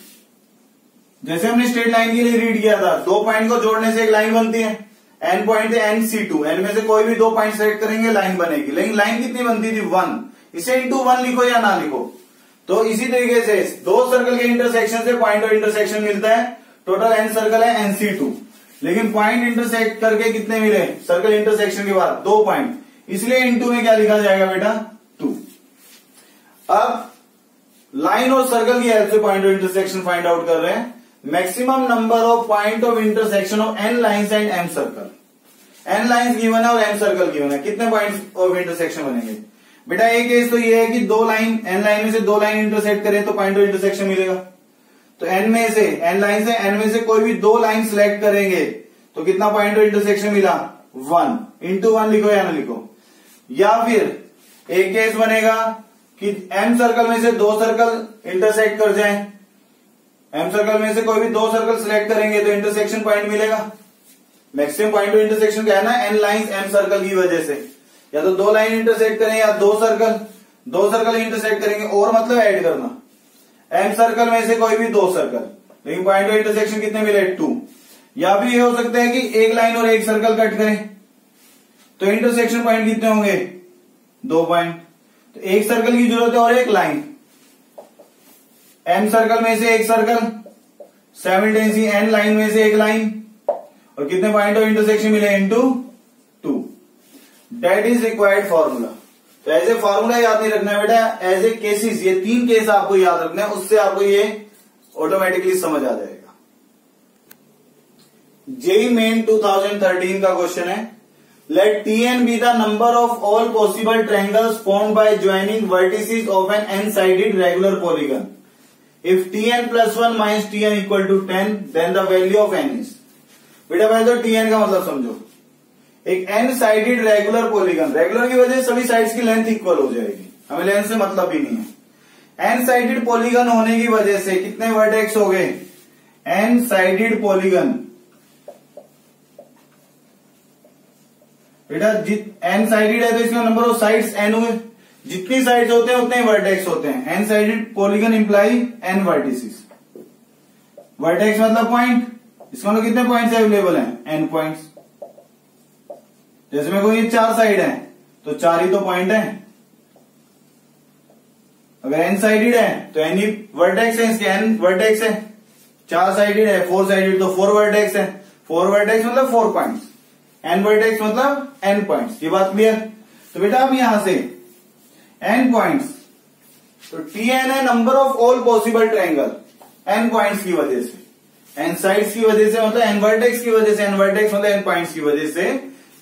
जैसे हमने स्ट्रेट लाइन के लिए रीड किया था, 2 पॉइंट को जोड़ने से एक लाइन बनती है, n पॉइंट है NC2, n में से कोई भी 2 पॉइंट सेलेक्ट करेंगे लाइन बनेगी। लेकिन लाइन कितनी बनती थी 1, इसे इंटू 1 लिखो या ना लिखो। तो इसी तरीके से 2 सर्कल के इंटरसेक्शन से पॉइंट ऑफ इंटरसेक्शन मिलता है। टोटल n सर्कल है NC2, लेकिन पॉइंट इंटरसेक्ट करके कितने मिले सर्कल इंटरसेक्शन के बाद 2 पॉइंट, इसलिए इंटू में क्या लिखा जाएगा बेटा 2। अब लाइन और सर्कल की हेल्प से point of intersection find out कर रहे हैं। Maximum number of point of intersection of n lines and m circle. n lines given है और m सर्कल गिवन है, कितने पॉइंट ऑफ इंटरसेक्शन बनेंगे बेटा। एक केस तो ये है कि 2 लाइन, n लाइन में से 2 लाइन इंटरसेक्ट करें तो पॉइंट ऑफ इंटरसेक्शन मिलेगा। तो n में से n लाइन से n में से कोई भी 2 लाइन सिलेक्ट करेंगे तो कितना पॉइंट ऑफ इंटरसेक्शन मिला 1, इंटू 1 लिखो या ना लिखो। या फिर एक केस बनेगा कि m सर्कल में से 2 सर्कल इंटरसेक्ट कर जाएं, m सर्कल में से कोई भी 2 सर्कल सिलेक्ट करेंगे तो इंटरसेक्शन पॉइंट मिलेगा। मैक्सिमम पॉइंट ऑफ इंटरसेक्शन क्या है ना n लाइंस m सर्कल की वजह से, या तो 2 लाइन इंटरसेक्ट करें या 2 सर्कल इंटरसेक्ट करेंगे, और मतलब ऐड करना m सर्कल में से कोई भी 2 सर्कल, लेकिन पॉइंट ऑफ इंटरसेक्शन कितने मिले 2। या फिर ये हो सकता है कि एक लाइन और एक सर्कल कट करें तो इंटरसेक्शन पॉइंट कितने होंगे 2 पॉइंट। तो एक सर्कल की जरूरत है और एक लाइन, m सर्कल में से एक सर्कल, साइमल्टेनियसली n लाइन में से एक लाइन, और कितने पॉइंट ऑफ इंटरसेक्शन मिले into 2। That is required formula. तो एज ए फॉर्मूला याद नहीं रखना है बेटा, एज ए केसेस, ये 3 केस आपको याद रखना है, उससे आपको ये ऑटोमेटिकली समझ आ जाएगा। जेईई मेन 2013 का क्वेश्चन है, let Tn be the number of all possible triangles formed by joining vertices of n n-साइडेड regular polygon. If Tn + 1 - Tn = 10 then the value of n is. बेटा पहले तो Tn का मतलब समझो, एक n-साइडेड रेगुलर पॉलीगन, रेगुलर की वजह से सभी साइड्स की लेंथ इक्वल हो जाएगी, हमें लेंथ से मतलब भी नहीं है। n-साइडेड पॉलीगन होने की वजह से कितने वर्टेक्स हो गए n-साइडेड पॉलीगन। बेटा n-साइडेड है तो इसका नंबर ऑफ साइड्स n हुए, जितनी साइड्स होते हैं उतने वर्टेक्स होते हैं। n-साइडेड polygon imply n vertices. Vertex मतलब पॉइंट, इसका मतलब कितने पॉइंट्स अवेलेबल हैं n पॉइंट्स। जैसे में कोई 4 साइड है तो 4 ही तो पॉइंट है। अगर n साइडेड है तो n ही वर्टेक्स है, इसके n वर्टेक्स है। 4 साइडेड है, 4 साइडेड तो 4 वर्टेक्स है। 4 वर्टेक्स मतलब 4 पॉइंट्स, n वर्टेक्स मतलब n पॉइंट्स। ये बात क्लियर। तो बेटा अब यहां से n पॉइंट्स तो Tn है number of all possible triangle n points की वजह से, n साइड्स की वजह से, मतलब n वर्टेक्स की वजह से, n वर्टेक्स मतलब n पॉइंट्स की वजह से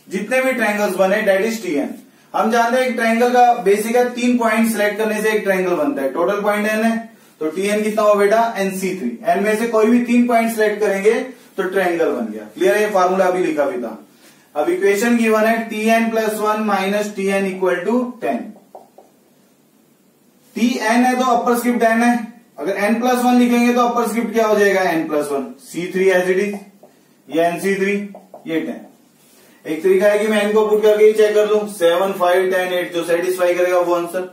जितने भी ट्रायंगल्स बने दैट इज Tn। हम जानते हैं एक ट्रायंगल का बेसिक है 3 पॉइंट सिलेक्ट करने से एक ट्रायंगल बनता है, टोटल पॉइंट n है, तो Tn कितना हो बेटा nc3, n में से कोई भी 3 पॉइंट सिलेक्ट करेंगे तो ट्रायंगल बन गया। क्लियर है, ये फार्मूला अभी लिखा भी था। अब इक्वेशन गिवन है Tn+1 minus Tn equal to 10। Tn है तो अपर स्क्रिप्ट n है, अगर n+1 लिखेंगे तो अपर स्क्रिप्ट क्या हो जाएगा n+1, C3 as it is, ये nc3, ये 10। एक तरीका है कि मैं n को पुट करके ही चेक कर लूं, 7, 5, 10, 8 जो सेटिस्फाई करेगा वो आंसर।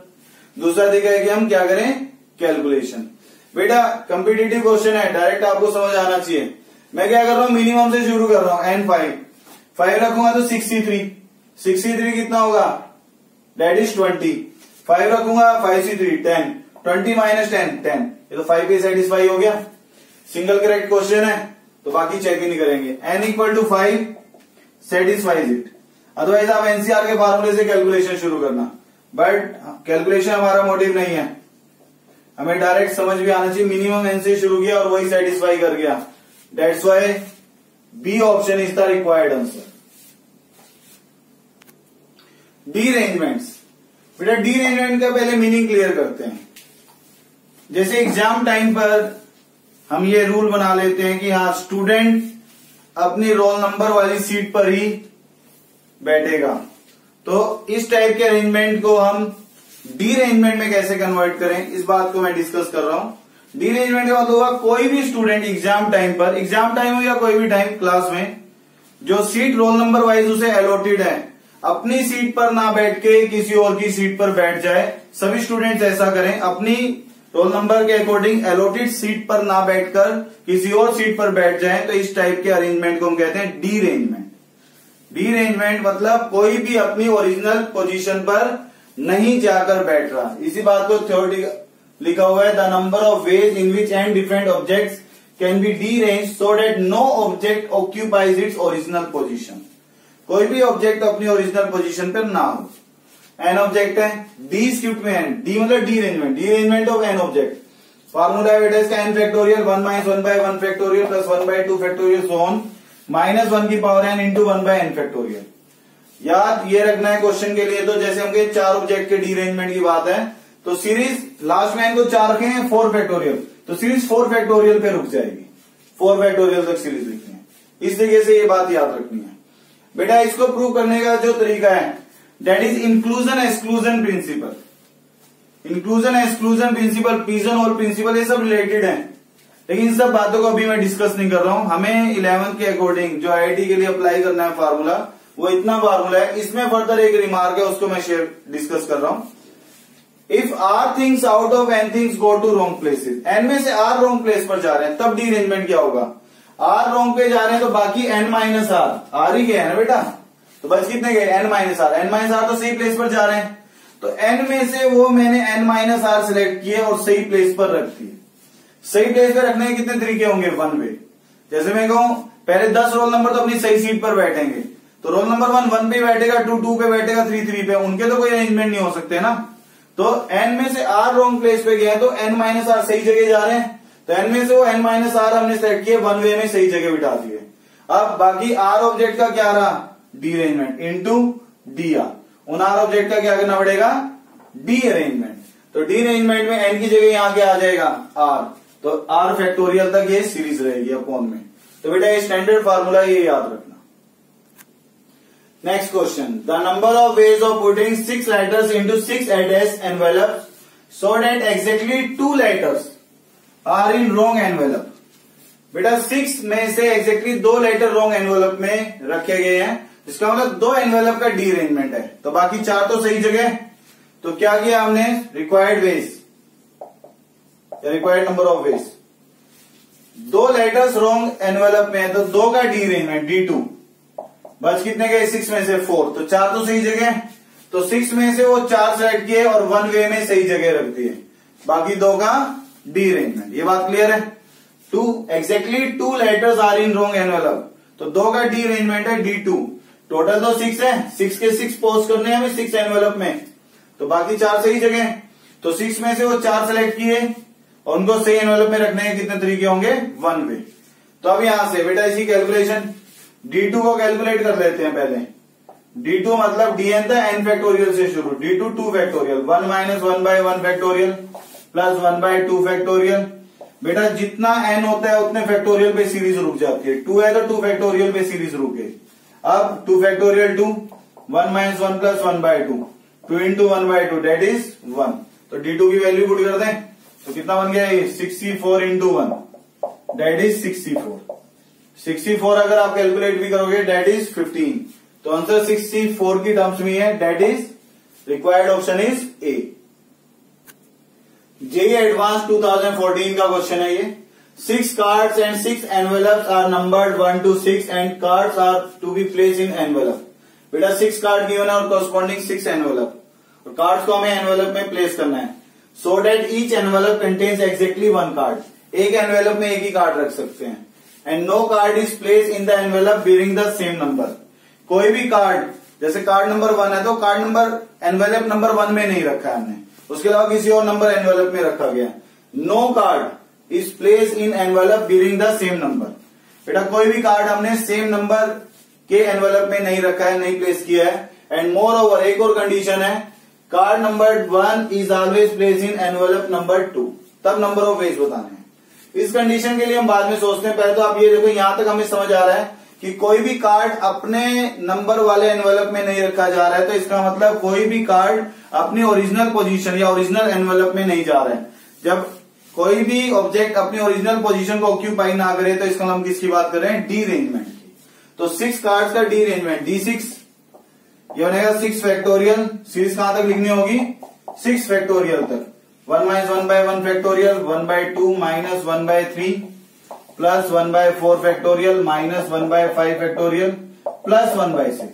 दूसरा तरीका है कि हम क्या करें, कैलकुलेशन। बेटा कॉम्पिटिटिव क्वेश्चन है, डायरेक्ट आपको समझ आना चाहिए। मैं क्या कर रहा हूं, मिनिमम से शुरू कर रहा हूं, n5 5 रखूंगा तो 63, 63 कितना होगा, दैट इज 20, 5 रखूंगा 5c3 10, 20 माइनस 10 10, ये तो 5 पे सेटिस्फाई हो गया। सिंगल करेक्ट क्वेश्चन है तो बाकी चेक ही नहीं करेंगे। n equal to 5 satisfies it, otherwise आप एनसीआर के फार्मूले से कैलकुलेशन शुरू करना, बट कैलकुलेशन हमारा मोटिव नहीं है, हमें डायरेक्ट समझ भी आना चाहिए। मिनिमम n से शुरू किया और वही सेटिस्फाई कर गया, that's why B option is the required answer. Derangements, बेटा डीरेंजमेंट का पहले मीनिंग क्लियर करते हैं। जैसे एग्जाम टाइम पर हम ये रूल बना लेते हैं कि हाँ स्टूडेंट अपनी रोल नंबर वाली सीट पर ही बैठेगा, तो इस टाइप के अरेंजमेंट को हम डीरेंजमेंट में कैसे कन्वर्ट करें, इस बात को मैं डिस्कस कर रहा हूं। डीरेंजमेंट का मतलब होगा कोई भी स्टूडेंट एग्जाम टाइम पर, एग्जाम टाइम हो या कोई भी टाइम क्लास में, जो सीट रोल नंबर वाइज उसे अलॉटेड है, अपनी सीट पर ना बैठ के किसी और की सीट पर बैठ जाए। सभी स्टूडेंट्स ऐसा करें, अपनी रोल नंबर के अकॉर्डिंग अलॉटेड सीट पर ना बैठकर किसी और सीट पर बैठ जाए, तो इस टाइप के अरेंजमेंट को हम कहते हैं डीरेंजमेंट। डीरेंजमेंट मतलब कोई भी अपनी ओरिजिनल पोजीशन पर नहीं जाकर बैठ रहा। इसी बात को थ्योरी लिखा हुआ है, the number of ways in which n different objects can be derange so that no object occupies its original position. कोई भी ऑब्जेक्ट अपनी ओरिजिनल पोजीशन पर ना हो। एन ऑब्जेक्ट है, डी स्क्रिप्ट में एन, डी मतलब derangement, derangement of n object. Formula बेटा इसका n factorial 1 minus 1 by 1 factorial plus 1 by 2 factorial so on minus 1 की power N into 1 by n factorial. याद ये रखना है क्वेश्चन के लिए। तो जैसे हम कहे 4 ऑब्जेक्ट के डीरेंजमेंट की बात है, तो सीरीज लास्ट में इनको 4 रखे हैं 4 फैक्टोरियल, तो सीरीज 4 फैक्टोरियल पे रुक जाएगी, 4 फैक्टोरियल तक सीरीज लिखनी है। इस तरीके से ये बात याद रखनी है बेटा। इसको प्रूव करने का जो तरीका है that is inclusion exclusion principle. Inclusion exclusion principle, pigeon और प्रिंसिपल, ये सब रिलेटेड है, लेकिन इन सब बातों को अभी मैं डिस्कस नहीं कर रहा हूं। हमें 11th के अकॉर्डिंग जो आईआईटी के लिए अप्लाई करना है फार्मूला, वो इतना फार्मूला है। इसमें फर्दर एक रिमार्क है, उसको मैं डिस्कस कर रहा हूं। If r things out of n things go to wrong places, n में से आर रॉन्ग प्लेस पर जा रहे हैं, तब डीरेंजमेंट क्या होगा, आर रॉन्ग पे जा रहे हैं तो बाकी एन माइनस आर ही गए है ना बेटा, तो बस कितने गए एन माइनस आर तो सही प्लेस पर जा रहे हैं, तो एन में से वो मैंने एन माइनस आर सिलेक्ट किए और सही प्लेस पर रख दिए। सही प्लेस पर रखने के कितने तरीके होंगे, 1 वे। जैसे मैं कहूं पहले 10 रोल नंबर तो अपनी सही सीट पर बैठेंगे, तो रोल नंबर 1 पे बैठेगा, 2 पे बैठेगा, 3 पे, उनके तो कोई अरेंजमेंट नहीं हो सकते ना। तो एन में से आर रॉन्ग प्लेस पे गया तो एन माइनस आर सही जगह जा रहे हैं, तो एन में से वो एन माइनस आर हमने सेलेक्ट किए, 1 वे में सही जगह बिठा दिए। अब बाकी आर ऑब्जेक्ट का क्या रहा, डीरेंजमेंट इंटू डी आर, उन आर ऑब्जेक्ट का क्या करना पड़ेगा, डी अरेंजमेंट। तो डी अरेंजमेंट में एन की जगह यहां क्या आ जाएगा आर, तो आर फैक्टोरियल तक ये सीरीज रहेगी अपॉन में। तो बेटा ये स्टैंडर्ड फार्मूला ये याद रखना। Next question, the number of ways of putting 6 letters into 6 address envelope so that exactly 2 letters are in wrong envelope. बेटा 6 में से एग्जैक्टली 2 लेटर रॉन्ग एनवेलप में रखे गए हैं, इसका मतलब 2 एनवेलप का डी अरेंजमेंट है, तो बाकी 4 तो सही जगह। तो क्या किया हमने, required ways, required number of ways, 2 letters wrong envelope में है तो 2 का डी अरेंजमेंट D2, बस कितने गए 6 में से 4, तो 4 तो सही जगह, तो 6 में से वो 4 सेलेक्ट किए और 1 वे में सही जगह रख दिए, बाकी 2 का डी अरेंजमेंट। ये बात क्लियर है। Exactly 2 letters are in wrong envelope, तो 2 का डी अरेंजमेंट है D2। टोटल तो 6 है, 6 के 6 पोस्ट करने हैं हमें 6 एनवेलप में, तो बाकी 4 सही जगह। तो 6 में से वो 4 सेलेक्ट किए और उनको सही एनवेलप में रखने के कितने तरीके होंगे, 1 वे। तो अब यहां से बेटा इसी कैलकुलेशन D2 को कैलकुलेट कर लेते हैं पहले। D2 मतलब dn था n फैक्टोरियल से शुरू, D2 2 factorial, 1 minus 1/1 factorial plus 1/2 factorial. बेटा जितना n होता है उतने फैक्टोरियल पे सीरीज रुक जाती है, 2 है तो 2 फैक्टोरियल पे सीरीज रुक गई। अब 2 factorial 2, 1 minus 1 plus 1/2, 2 into 1/2 that is 1। तो D2 की वैल्यू पुट कर दें तो कितना बन गया ये 64 इंटू 1 डेट इज 64। 64 अगर आप कैलकुलेट भी करोगे डेट इज 15। तो आंसर 64 की टर्म्स में है, that is required option is a. JEE advance 2014 का क्वेश्चन है ये। 6 cards and 6 envelopes are numbered 1 to 6 and cards are to be place in envelope. बेटा 6 कार्ड गिवन है और कॉरस्पॉन्डिंग 6 एनवेलप, और कार्ड्स को हमें एनवेलप में प्लेस करना है so that each envelope contains exactly 1 card. एक एनवेलप में एक ही कार्ड रख सकते हैं। And no card is place in the envelope bearing the same number. कोई भी कार्ड, जैसे कार्ड नंबर 1 है तो कार्ड नंबर एनवेलप नंबर 1 में नहीं रखा है हमने, उसके अलावा किसी और नंबर एनवेलप में रखा गया। No card is place in envelope bearing the same number. बेटा कोई भी कार्ड हमने सेम नंबर के एनवेलप में नहीं रखा है, नहीं प्लेस किया है। एंड मोर ओवर एक और कंडीशन है, card number 1 is always place in envelope number 2। तब नंबर ऑफ वेज बताने हैं। इस कंडीशन के लिए हम बाद में सोचते हैं, पहले तो आप ये देखो यहां तक हमें समझ आ रहा है कि कोई भी कार्ड अपने नंबर वाले एनवेलप में नहीं रखा जा रहा है। तो इसका मतलब कोई भी कार्ड अपनी ओरिजिनल पोजीशन या ओरिजिनल एनवेलप में नहीं जा रहा है। जब कोई भी ऑब्जेक्ट अपनी ओरिजिनल पोजीशन को ऑक्यूपाई ना करे तो इसका हम किसकी बात कर रहे हैं, डी अरेंजमेंट की। तो 6 कार्ड्स का डी अरेंजमेंट D6, ये बनेगा 6 फैक्टोरियल। सीरीज कहां तक लिखनी होगी, 6 फैक्टोरियल तक। 1 minus 1/1 factorial, 1/2 minus 1/3 plus 1/4 factorial minus 1/5 factorial plus 1/6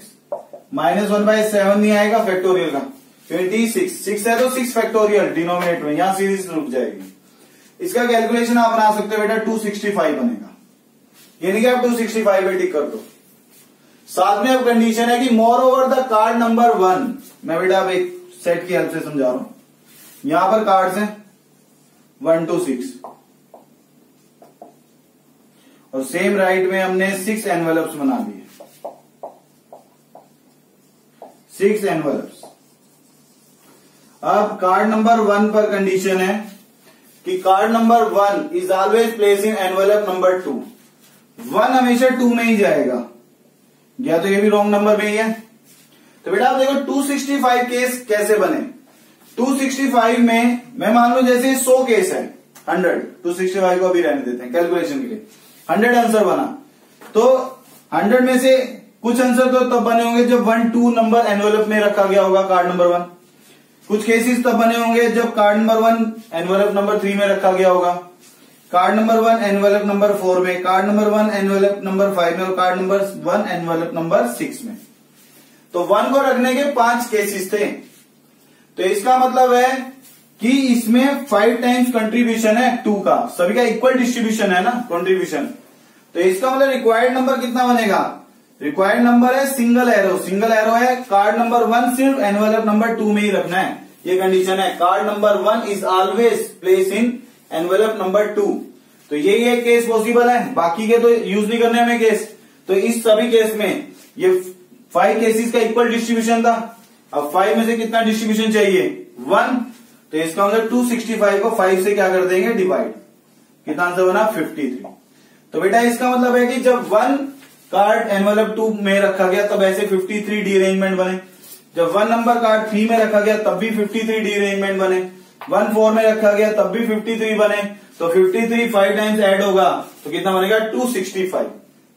minus 1/7 नहीं आएगा फैक्टोरियल का। 26 6 है तो 6 फैक्टोरियल डिनोमिनेटर में, यहां सीरीज रुक जाएगी। इसका कैलकुलेशन आप बना सकते हो बेटा 265 बनेगा। ये नहीं कि आप 265 पे टिक कर दो। साथ में अब कंडीशन है कि more over the card number 1। मैं बेटा अब एक सेट की हेल्प से समझा रहा हूं। यहां पर कार्ड्स हैं 1 to 6 और सेम राइट में हमने 6 एनवेलप्स बना दिए। 6 एनवेलप्स। अब कार्ड नंबर 1 पर कंडीशन है कि card number 1 is always place in envelope number 2। 1 हमेशा 2 में ही जाएगा, या तो ये भी रॉन्ग नंबर में ही है। तो बेटा आप देखो 265 केस कैसे बने। 265 में मैं मान लो जैसे 100 केस है, 100, 265 को अभी रहने देते हैं कैलकुलेशन के लिए। 100 आंसर बना तो 100 में से कुछ आंसर तो तब बने होंगे जब 1 2 नंबर एनवेलप में रखा गया होगा कार्ड नंबर 1। कुछ केसेस तब बने होंगे जब कार्ड नंबर 1 एनवेलप नंबर 3 में रखा गया होगा, कार्ड नंबर 1 एनवेलप नंबर 4 में, कार्ड नंबर 1 एनवेलप नंबर 5 में और कार्ड नंबर 1 एनवेलप नंबर 6 में। तो 1 को रखने के 5 केसेस थे। तो इसका मतलब है कि इसमें 5 टाइम्स कंट्रीब्यूशन है 2 का, सभी का इक्वल डिस्ट्रीब्यूशन है ना कंट्रीब्यूशन। तो इसका मतलब रिक्वायर्ड नंबर कितना बनेगा, रिक्वायर्ड नंबर है सिंगल एरो। सिंगल एरो है कार्ड नंबर 1 सिर्फ एनवेलप नंबर 2 में ही रखना है, ये कंडीशन है। Card number 1 is always place in envelope number 2। तो यही एक केस पॉसिबल है, बाकी के तो यूज नहीं करने हमें केस। तो इस सभी केस में ये 5 केसेस का इक्वल डिस्ट्रीब्यूशन था। अब 5 में से कितना डिस्ट्रीब्यूशन चाहिए, 1। तो इसका मतलब 265 को 5 से क्या कर देंगे, डिवाइड। कितना आंसर बना, 53। तो बेटा इसका मतलब है कि जब 1 कार्ड एनवेलप 2 में रखा गया तब ऐसे 53 डी अरेंजमेंट बने। जब 1 नंबर कार्ड 3 में रखा गया तब भी 53 डी अरेंजमेंट बने। 1 4 में रखा गया तब भी 53 बने। तो 53 5 टाइम्स ऐड होगा तो कितना बनेगा, 265।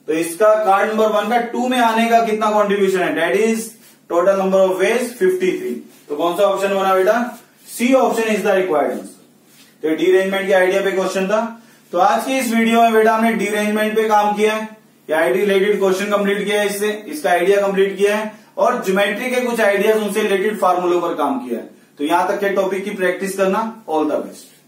तो इसका कार्ड नंबर 1 का 2 में आने का कितना कॉन्ट्रीब्यूशन है, that is total number of ways 53। तो कौन सा ऑप्शन बना बेटा, C option is the required answer. तो डी अरेंजमेंट के आइडिया पे क्वेश्चन था। तो आज की इस वीडियो में बेटा हमने डी अरेंजमेंट पे काम किया है, आईडी रिलेटेड क्वेश्चन कंप्लीट किया है, इससे इसका आइडिया कंप्लीट किया है और ज्योमेट्री के कुछ आइडियाज उनसे रिलेटेड फार्मूलों पर काम किया है। तो यहां तक के टॉपिक की प्रैक्टिस करना। All the best.